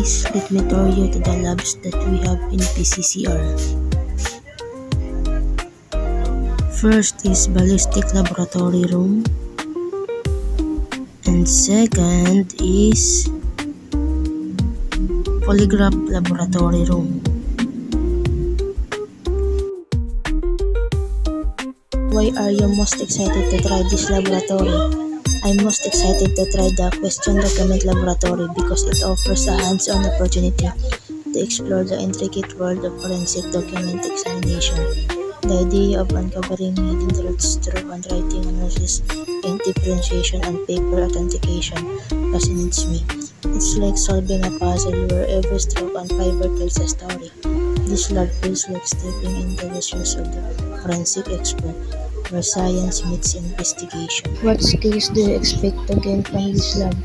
case, let me tour you to the labs that we have in PCCR. First is ballistic laboratory room, and second is polygraph laboratory room. Why are you most excited to try this laboratory? I'm most excited to try the question document laboratory because it offers a hands-on opportunity to explore the intricate world of forensic document examination. The idea of uncovering hidden truths through handwriting analysis, ink differentiation, and paper authentication fascinates me. It's like solving a puzzle where every stroke and fiber tells a story. This lab feels like stepping into the shoes of the forensic expert, where science meets investigation. What skills do you expect to gain from this lab?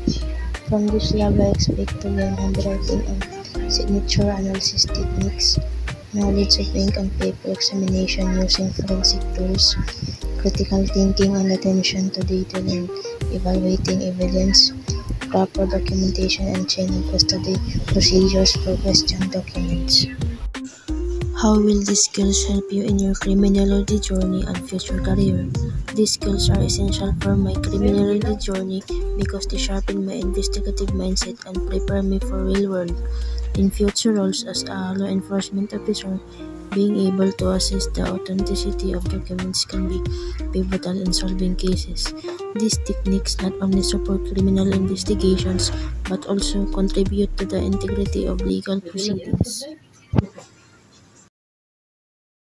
From this lab, I expect to learn handwriting and signature analysis techniques, knowledge of ink and paper examination using forensic tools, critical thinking and attention to detail in evaluating evidence, proper documentation and chain of custody procedures for question documents. How will these skills help you in your criminology journey and future career? These skills are essential for my criminology journey because they sharpen my investigative mindset and prepare me for real world. In future roles as a law enforcement officer, being able to assess the authenticity of documents can be pivotal in solving cases. These techniques not only support criminal investigations but also contribute to the integrity of legal proceedings.